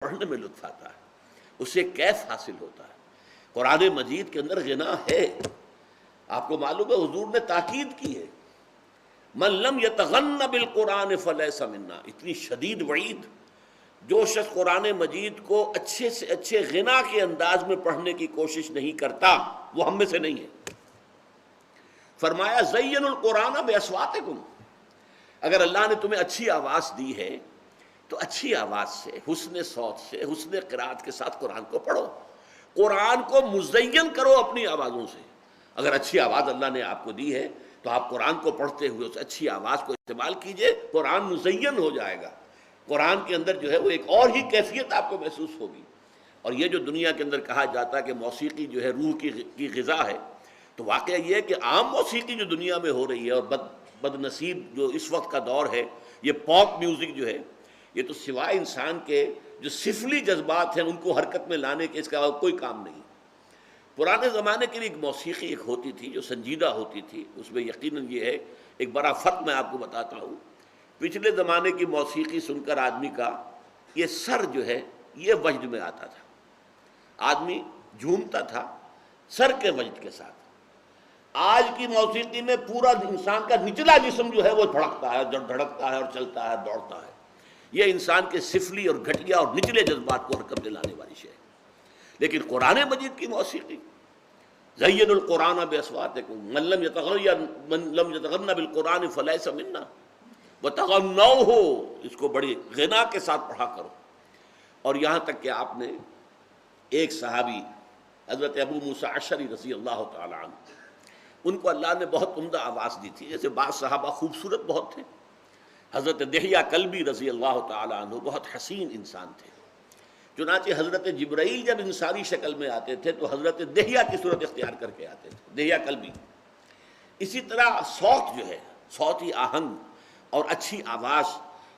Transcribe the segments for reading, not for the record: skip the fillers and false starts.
پڑھنے میں لطف آتا ہے، اسے کیف حاصل ہوتا ہے۔ قرآن مجید کے اندر غنا ہے، آپ کو معلوم ہے حضور نے تاکید کی ہے، من لم یتغن بالقرآن فلیس منا، اتنی شدید وعید۔ جو شخص قرآن مجید کو اچھے سے اچھے غنا کے انداز میں پڑھنے کی کوشش نہیں کرتا وہ ہم میں سے نہیں ہے۔ فرمایا زین القرآن باصواتکم، اگر اللہ نے تمہیں اچھی آواز دی ہے تو اچھی آواز سے، حسن صوت سے، حسن قرات کے ساتھ قرآن کو پڑھو، قرآن کو مزین کرو اپنی آوازوں سے۔ اگر اچھی آواز اللہ نے آپ کو دی ہے تو آپ قرآن کو پڑھتے ہوئے اس اچھی آواز کو استعمال کیجئے، قرآن مزین ہو جائے گا۔ قرآن کے اندر جو ہے وہ ایک اور ہی کیفیت آپ کو محسوس ہوگی۔ اور یہ جو دنیا کے اندر کہا جاتا ہے کہ موسیقی جو ہے روح کی غذا ہے، تو واقعہ یہ ہے کہ عام موسیقی جو دنیا میں ہو رہی ہے اور بد نصیب جو اس وقت کا دور ہے، یہ پاپ میوزک جو ہے، یہ تو سوائے انسان کے جو سفلی جذبات ہیں ان کو حرکت میں لانے کے اس کا کوئی کام نہیں۔ پرانے زمانے کے لیے ایک موسیقی ایک ہوتی تھی جو سنجیدہ ہوتی تھی، اس میں یقیناً یہ ہے ایک بڑا فرق میں آپ کو بتاتا ہوں۔ پچھلے زمانے کی موسیقی سن کر آدمی کا یہ سر جو ہے یہ وجد میں آتا تھا، آدمی جھومتا تھا سر کے وجد کے ساتھ۔ آج کی موسیقی میں پورا انسان کا نچلا جسم جو ہے وہ دھڑکتا ہے، دھڑکتا ہے اور چلتا ہے، دوڑتا ہے۔ یہ انسان کے سفلی اور گھٹیا اور نچلے جذبات کو حرکت میں لانے والی شے ہے۔ لیکن قرآن مجید کی موسیقی زین القرآن باصواتکم من لم یتغن بالقرآن فلیس منا وتغنوہ، اس کو بڑی غنا کے ساتھ پڑھا کرو۔ اور یہاں تک کہ آپ نے ایک صحابی حضرت ابو موسیٰ اشعری رضی اللہ تعالی عنہ، ان کو اللہ نے بہت عمدہ آواز دی تھی، جیسے بعض صحابہ خوبصورت بہت تھے۔ حضرت دحیہ کلبی رضی اللہ تعالی عنہ بہت حسین انسان تھے، چنانچہ حضرت جبرائیل جب انسانی شکل میں آتے تھے تو حضرت دحیہ کی صورت اختیار کر کے آتے تھے، دحیہ کلبی۔ اسی طرح صوت جو ہے، صوتی آہنگ اور اچھی آواز،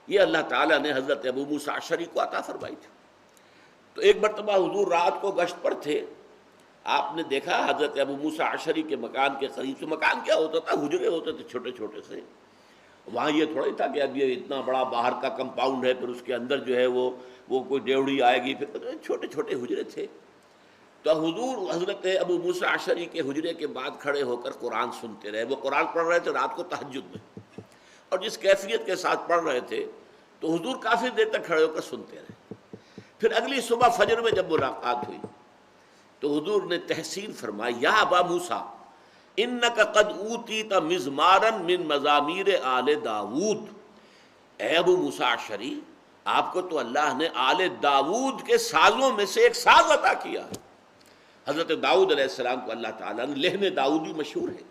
یہ اللہ تعالیٰ نے حضرت ابو موسیٰ اشعری کو عطا فرمائی تھی۔ تو ایک مرتبہ حضور رات کو گشت پر تھے، آپ نے دیکھا حضرت ابو موسیٰ اشعری کے مکان کے قریب سے، مکان کیا ہوتا تھا، حجرے ہوتے تھے چھوٹے چھوٹے سے، وہاں یہ تھوڑا ہی تھا کہ اب یہ اتنا بڑا باہر کا کمپاؤنڈ ہے، پھر اس کے اندر جو ہے وہ کوئی ڈیوڑی آئے گی، پھر چھوٹے چھوٹے حجرے تھے۔ تو حضور حضرت ابو موسیٰ اشعری کے حجرے کے بعد کھڑے ہو کر قرآن سنتے رہے۔ وہ قرآن پڑھ رہے تھے رات کو تہجد میں، اور جس کیفیت کے ساتھ پڑھ رہے تھے تو حضور کافی دیر تک کھڑے ہو کر سنتے رہے۔ پھر اگلی صبح فجر میں جب ملاقات ہوئی تو حضور نے تحسین فرمائی، یا ابا موسیٰ انک قد اوتیت مزمارا من مزامیر آل داود، اے ابو موسیٰ اشعری، آپ کو تو اللہ نے آل داود کے سازوں میں سے ایک ساز عطا کیا ہے۔ حضرت داؤد علیہ السلام کو اللہ تعالیٰ نے لحن داؤدی مشہور ہے،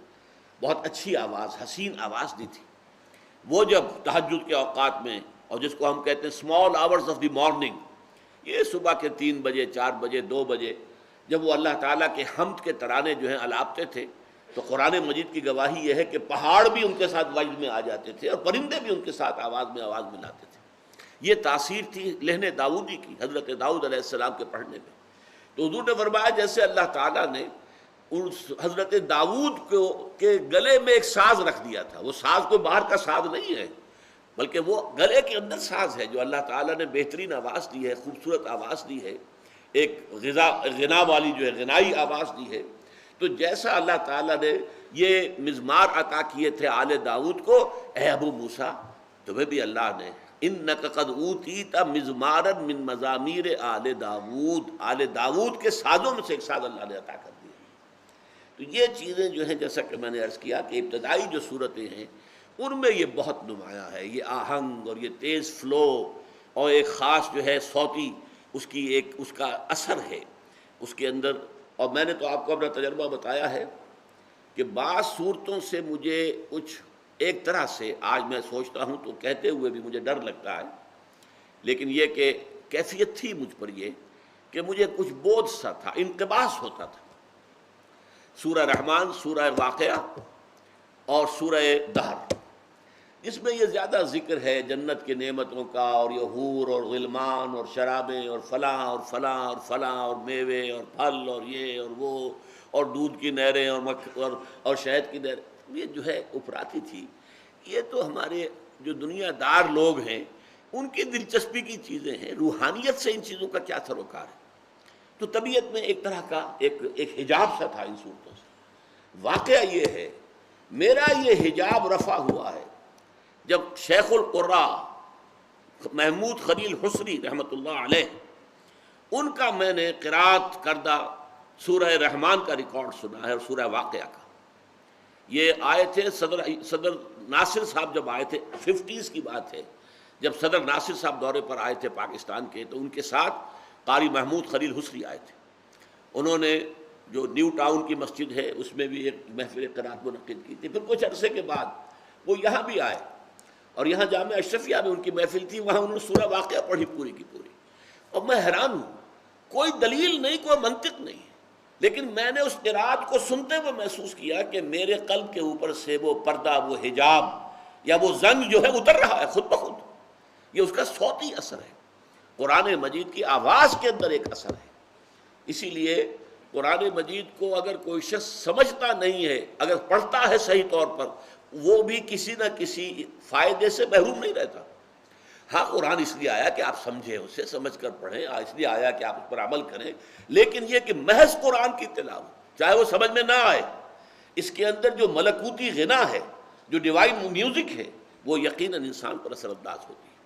بہت اچھی آواز، حسین آواز دی تھی۔ وہ جب تہجد کے اوقات میں، اور جس کو ہم کہتے ہیں small hours of the morning, یہ صبح کے 3 بجے 4 بجے 2 بجے جب وہ اللہ تعالیٰ کے حمد کے ترانے جو ہیں الاپتے تھے، تو قرآن مجید کی گواہی یہ ہے کہ پہاڑ بھی ان کے ساتھ وجد میں آ جاتے تھے اور پرندے بھی ان کے ساتھ آواز ملاتے تھے۔ یہ تاثیر تھی لحن داؤدی کی حضرت داؤد علیہ السلام کے پڑھنے میں۔ تو حضور نے فرمایا جیسے اللہ تعالیٰ نے حضرت داؤد کے گلے میں ایک ساز رکھ دیا تھا، وہ ساز کوئی باہر کا ساز نہیں ہے بلکہ وہ گلے کے اندر ساز ہے جو اللہ تعالیٰ نے بہترین آواز دی ہے، خوبصورت آواز دی ہے، ایک غنا والی جو ہے غنائی آواز دی ہے۔ تو جیسا اللہ تعالیٰ نے یہ مزمار عطا کیے تھے آل داؤد کو، اے ابو موسیٰ تمہیں بھی اللہ نے انک قد اوتیت مزمارا من مزامیر آل داود، آل داود کے سازوں میں سے ایک ساز اللہ نے عطا کر دیا۔ تو یہ چیزیں جو ہیں جیسا کہ میں نے عرض کیا کہ ابتدائی جو صورتیں ہیں ان میں یہ بہت نمایاں ہے، یہ آہنگ اور یہ تیز فلو اور ایک خاص جو ہے صوتی اس کا اثر ہے اس کے اندر۔ اور میں نے تو آپ کو اپنا تجربہ بتایا ہے کہ بعض صورتوں سے مجھے کچھ ایک طرح سے آج میں سوچتا ہوں تو کہتے ہوئے بھی مجھے ڈر لگتا ہے، لیکن یہ کہ کیفیت تھی مجھ پر یہ کہ مجھے کچھ بودھ سا تھا، انقباس ہوتا تھا۔ سورہ رحمان، سورہ واقعہ اور سورہ دہر، جس میں یہ زیادہ ذکر ہے جنت کی نعمتوں کا، اور یہ حور اور غلمان اور شرابیں اور فلاں اور فلاں اور فلاں اور میوے اور پھل اور یہ اور وہ اور دودھ کی نہریں اور شہد کی نہریں، یہ جو ہے افراطی تھی۔ یہ تو ہمارے جو دنیا دار لوگ ہیں ان کی دلچسپی کی چیزیں ہیں، روحانیت سے ان چیزوں کا کیا سروکار ہے؟ تو طبیعت میں ایک طرح کا ایک حجاب سا تھا ان صورتوں سے۔ واقعہ یہ ہے میرا یہ حجاب رفع ہوا ہے جب شیخ القراء محمود خلیل حسری رحمۃ اللہ علیہ ان کا میں نے قرات کردہ سورہ رحمان کا ریکارڈ سنا ہے اور سورہ واقعہ کا۔ یہ آئے تھے صدر ناصر صاحب جب آئے تھے، 50s کی بات ہے، جب صدر ناصر صاحب دورے پر آئے تھے پاکستان کے، تو ان کے ساتھ قاری محمود خلیل حسری آئے تھے۔ انہوں نے جو نیو ٹاؤن کی مسجد ہے اس میں بھی ایک محفل قرات منعقد کی تھی۔ پھر کچھ عرصے کے بعد وہ یہاں بھی آئے اور یہاں جامعہ اشرفیہ میں ان کی محفل تھی، وہاں انہوں نے سورہ واقعہ پڑھی پوری کی پوری، اور میں حیران ہوں، کوئی دلیل نہیں، کوئی منطق نہیں، لیکن میں نے اس قرات کو سنتے ہوئے محسوس کیا کہ میرے قلب کے اوپر سے وہ پردہ، وہ حجاب یا وہ زنگ جو ہے اتر رہا ہے خود بخود۔ یہ اس کا صوتی اثر ہے، قرآن مجید کی آواز کے اندر ایک اثر ہے۔ اسی لیے قرآن مجید کو اگر کوئی شخص سمجھتا نہیں ہے، اگر پڑھتا ہے صحیح طور پر، وہ بھی کسی نہ کسی فائدے سے محروم نہیں رہتا۔ ہاں، قرآن اس لیے آیا کہ آپ سمجھیں، اسے سمجھ کر پڑھیں، اس لیے آیا کہ آپ اس پر عمل کریں، لیکن یہ کہ محض قرآن کی تلاوت چاہے وہ سمجھ میں نہ آئے، اس کے اندر جو ملکوتی غنا ہے، جو ڈیوائن میوزک ہے، وہ یقیناً انسان پر اثر انداز ہوتی ہے۔